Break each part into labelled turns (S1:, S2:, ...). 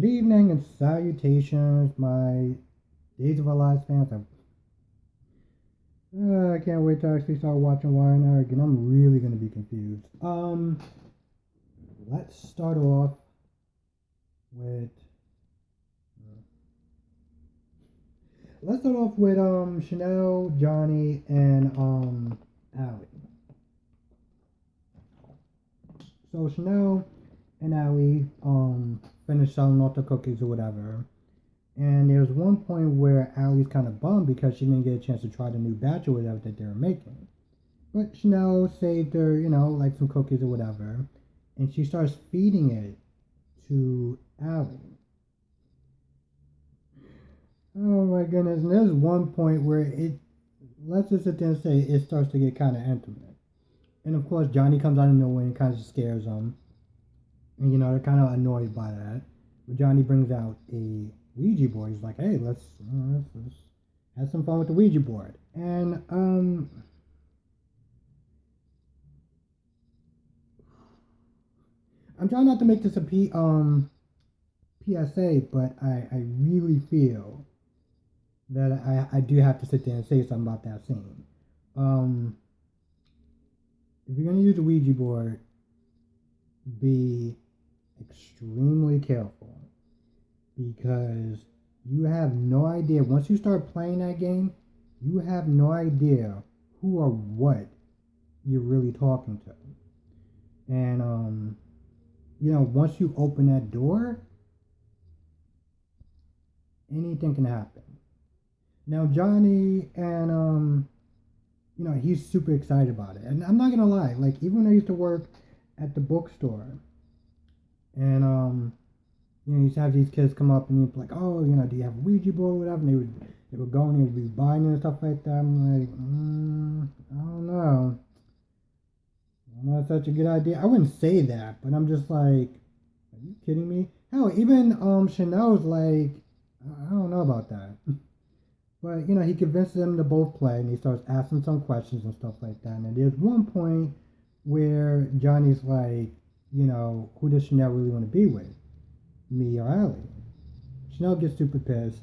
S1: Good evening and salutations, my Days of Our Lives fans. I can't wait to actually start watching Y&R again. I'm really gonna be confused. Let's start off with Chanel, Johnny, and Allie. So Chanel and Allie finished selling off the cookies or whatever. And there's one point where Allie's kind of bummed because she didn't get a chance to try the new batch or whatever that they were making. But Chanel saved her, like some cookies or whatever. And she starts feeding it to Allie. Oh my goodness. And there's one point where let's just sit there and say it starts to get kind of intimate. And of course, Johnny comes out of nowhere and kind of scares them. And, they're kind of annoyed by that. But Johnny brings out a Ouija board. He's like, hey, let's have some fun with the Ouija board. And, I'm trying not to make this a PSA, but I really feel that I do have to sit there and say something about that scene. If you're going to use a Ouija board, be extremely careful because you have no idea. Once you start playing that game, you have no idea who or what you're really talking to. And, once you open that door, anything can happen. Now, Johnny and, he's super excited about it. And I'm not going to lie, like, even when I used to work at the bookstore, and, you used to have these kids come up and you'd be like, oh, do you have a Ouija board or whatever? And they would go and they would be buying it and stuff like that. I'm like, I don't know. Not such a good idea. I wouldn't say that, but I'm just like, are you kidding me? Hell, even Chanel's like, I don't know about that. But he convinces them to both play, and he starts asking some questions and stuff like that. And there's one point where Johnny's like, who does Chanel really want to be with, me or Allie? Chanel gets super pissed.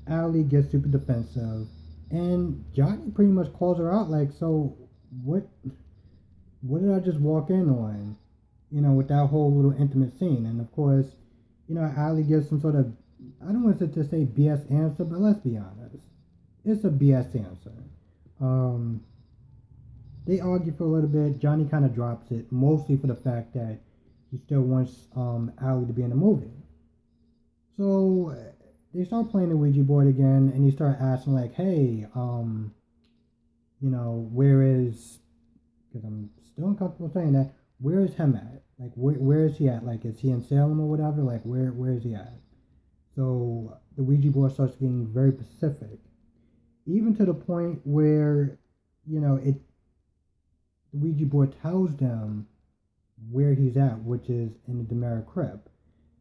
S1: Allie gets super defensive, and Johnny pretty much calls her out like, so what? What did I just walk in on? With that whole little intimate scene. And of course, Allie gives some sort of, I don't want to say BS answer, but let's be honest. It's a BS answer. They argue for a little bit. Johnny kind of drops it, mostly for the fact that he still wants Allie to be in the movie. So they start playing the Ouija board again, and he start asking like, hey, where is, because I'm still uncomfortable saying that, where is him at? Like, where is he at? Like, is he in Salem or whatever? Like, where is he at? So the Ouija board starts getting very specific, even to the point where, the Ouija board tells them where he's at, which is in the DiMera crypt.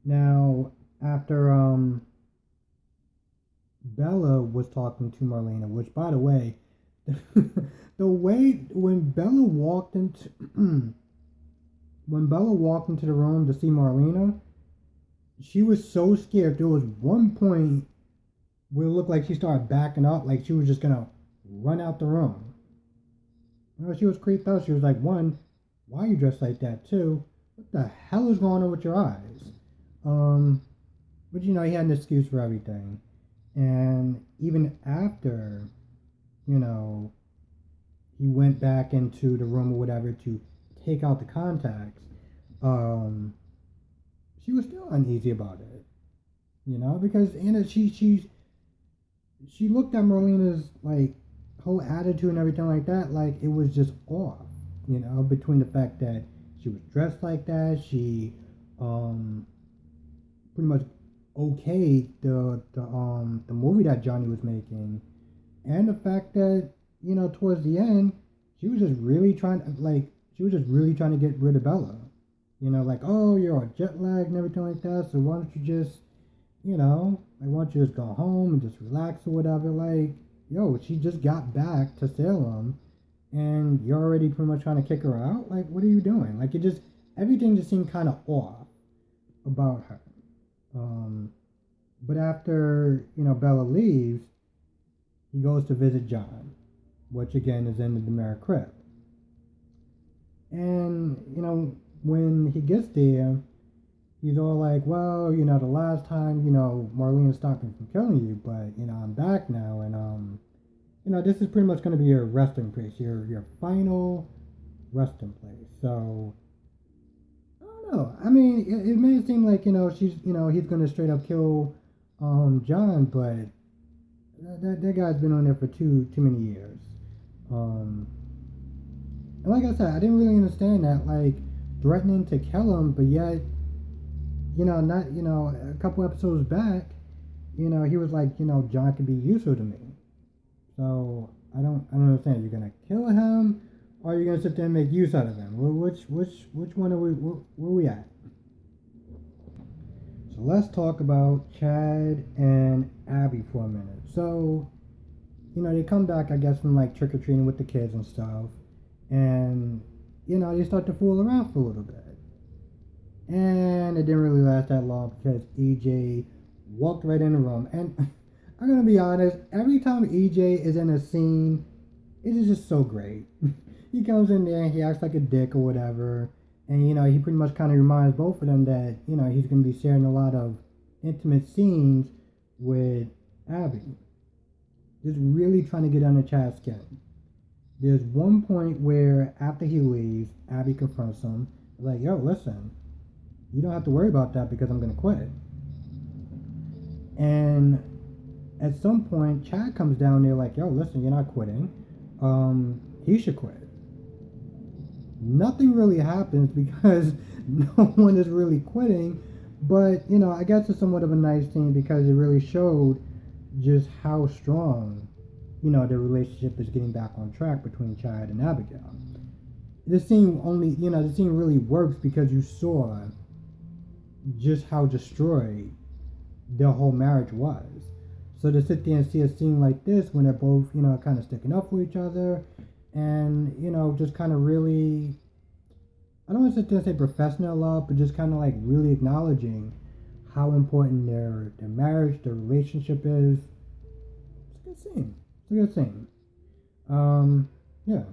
S1: Now, after Bella was talking to Marlena, which, by the way, the way when Bella walked into the room to see Marlena, she was so scared. There was one point where it looked like she started backing up, like she was just gonna run out the room. She was creeped out. She was like, one, why are you dressed like that? Two, what the hell is going on with your eyes? But he had an excuse for everything. And even after, he went back into the room or whatever to take out the contacts, she was still uneasy about it, because she looked at Marlena's like whole attitude and everything like that, like it was just off, between the fact that she was dressed like that, she pretty much okayed the movie that Johnny was making, and the fact that towards the end she was just really trying to get rid of Bella, like, oh, you're all jet lagged and everything like that, so why don't you just I want you to just go home and just relax or whatever. Like, yo, she just got back to Salem and you're already pretty much trying to kick her out. Like, what are you doing? Like, everything just seemed kind of off about her. Um, but after, Bella leaves, he goes to visit John, which again is in the Demare crypt. And, when he gets there, he's all like, well, the last time, Marlene stopped me from killing you, but, I'm back now, and, this is pretty much going to be your resting place, your final resting place. So, I don't know. I mean, it may seem like, he's going to straight up kill John, but that guy's been on there for too many years. Um, and like I said, I didn't really understand that, like, threatening to kill him, but yet, not, a couple episodes back, he was like, John could be useful to me. So I don't understand. You're gonna kill him, or you're gonna sit there and make use out of him? Which one are we? Where are we at? So let's talk about Chad and Abby for a minute. So, they come back, I guess, from like trick or treating with the kids and stuff, and they start to fool around for a little bit. And it didn't really last that long because EJ walked right in the room. And I'm gonna be honest, every time EJ is in a scene, it is just so great. He comes in there and he acts like a dick or whatever. And he pretty much kind of reminds both of them that, he's gonna be sharing a lot of intimate scenes with Abby. Just really trying to get under Chad's skin. There's one point where after he leaves, Abby confronts him, like, yo, listen, you don't have to worry about that because I'm gonna quit. And at some point, Chad comes down there like, yo, listen, you're not quitting. He should quit. Nothing really happens because no one is really quitting. But, I guess it's somewhat of a nice thing because it really showed just how strong, the relationship is getting back on track between Chad and Abigail. The scene really works because you saw just how destroyed their whole marriage was. So to sit there and see a scene like this when they're both, kind of sticking up for each other and, just kind of really, I don't want to sit there and say professional love, but just kind of like really acknowledging how important their marriage, their relationship is. It's a good scene. It's a good scene. Yeah.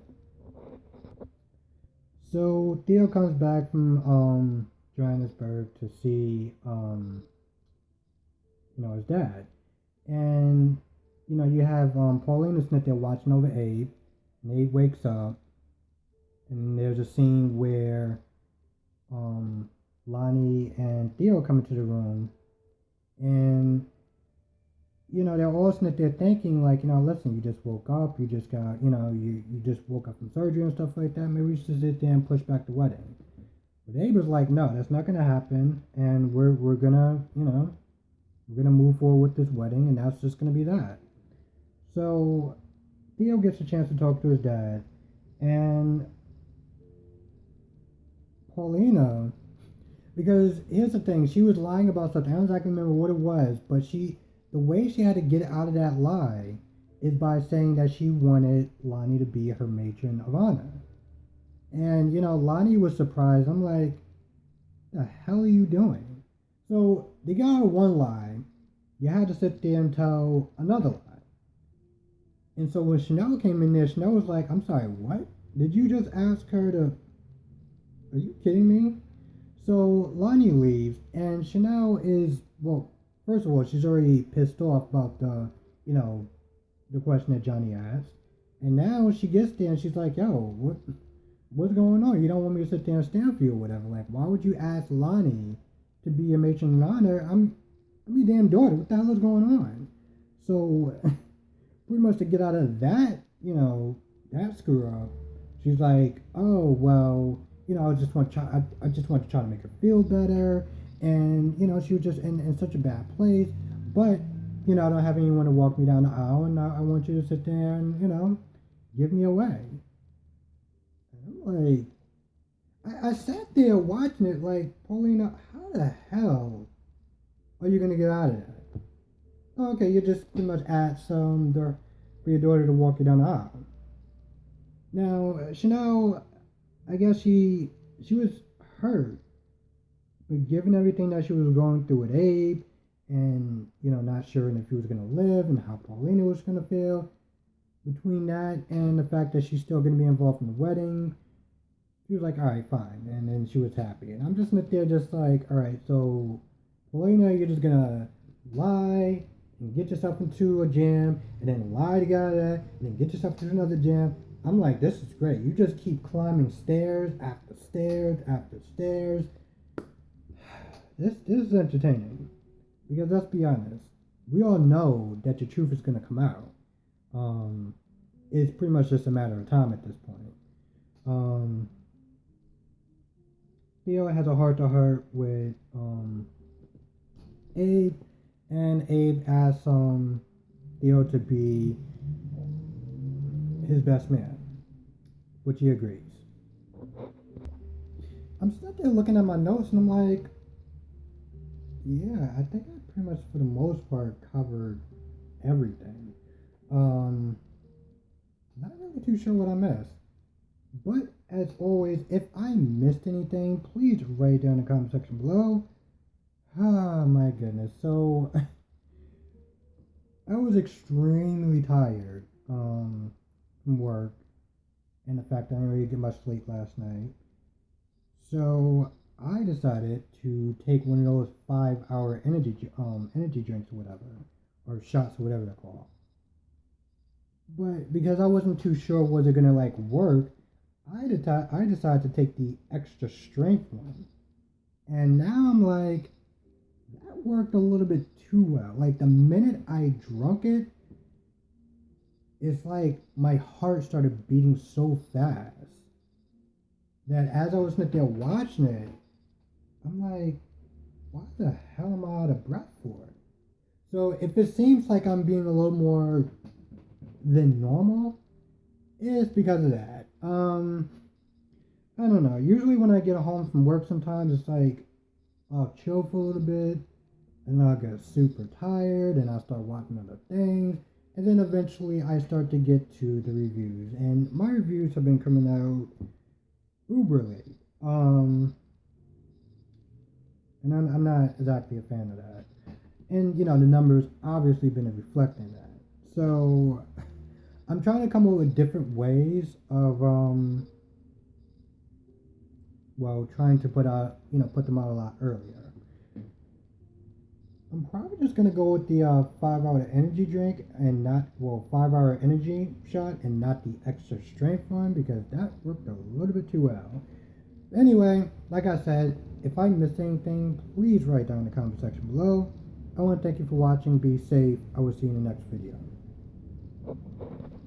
S1: So Theo comes back from Johannesburg to see his dad. And, you have Paulina Smith there watching over Abe. And Abe wakes up. And there's a scene where Lonnie and Theo come into the room. And, they're all sitting there thinking, like, listen, you just woke up. You just got, you just woke up from surgery and stuff like that. Maybe we should sit there and push back the wedding. But Abe was like, no, that's not going to happen. And we're going to, we're going to move forward with this wedding, and that's just going to be that. So Theo gets a chance to talk to his dad, and Paulina, because here's the thing, she was lying about something. I don't exactly remember what it was, but the way she had to get out of that lie is by saying that she wanted Lonnie to be her matron of honor. And, Lonnie was surprised. I'm like, the hell are you doing? So they got out of one lie. You had to sit there and tell another lie. And so when Chanel came in there, Chanel was like, I'm sorry, what? Did you just ask her to... Are you kidding me? So Lonnie leaves, and Chanel is, well, first of all, she's already pissed off about the question that Johnny asked. And now she gets there and she's like, yo, what's going on? You don't want me to sit there and stand for you or whatever. Like, why would you ask Lonnie to be a matron of honor? I'm your damn daughter. What the hell is going on? So, pretty much to get out of that, that screw up, she's like, oh, well, I just want to try to make her feel better. And, she was just in such a bad place. But, I don't have anyone to walk me down the aisle. And I want you to sit there and, give me away. And I'm like, I sat there watching it like, Paulina, how the hell are you going to get out of that? Oh, okay, you just pretty much asked for your daughter to walk you down the aisle. Now, Chanel, I guess she was hurt, But given everything that she was going through with Abe, and not sure if he was gonna live and how Paulina was gonna feel, between that and the fact that she's still gonna be involved in the wedding, she was like, all right, fine, and then she was happy. And I'm just sitting there, just like, all right, so Paulina, you're just gonna lie and get yourself into a jam, and then lie to get out of that, and then get yourself to another jam. I'm like, this is great. You just keep climbing stairs after stairs after stairs. This is entertaining, because let's be honest, we all know that the truth is gonna come out. It's pretty much just a matter of time at this point. Theo has a heart to heart with Abe, and Abe asks Theo to be his best man, which he agrees. I'm sitting there looking at my notes, and I'm like, yeah, I think I pretty much, for the most part, covered everything. Not really too sure what I missed. But as always, if I missed anything, please write it down in the comment section below. Ah, my goodness. So, I was extremely tired from work, and the fact that I didn't really get much sleep last night. So, I decided to take one of those 5-hour energy drinks or whatever, or shots or whatever they're called. But because I wasn't too sure was it gonna work, I decided to take the extra strength one, and now I'm like, that worked a little bit too well. Like, the minute I drunk it, it's like my heart started beating so fast that as I was sitting there watching it, I'm like, why the hell am I out of breath for? So if it seems like I'm being a little more than normal, it's because of that. I don't know. Usually when I get home from work, sometimes it's like I'll chill for a little bit, and I'll get super tired, and I'll start watching other things, and then eventually I start to get to the reviews, and my reviews have been coming out uber late. And I'm not exactly a fan of that. And the numbers obviously been reflecting that. So I'm trying to come up with different ways of trying to put them out a lot earlier. I'm probably just gonna go with the 5-hour energy drink, and not 5-hour energy shot, and not the extra strength one, because that worked a little bit too well. Anyway, like I said, if I missed anything, please write down in the comment section below. I want to thank you for watching. Be safe. I will see you in the next video.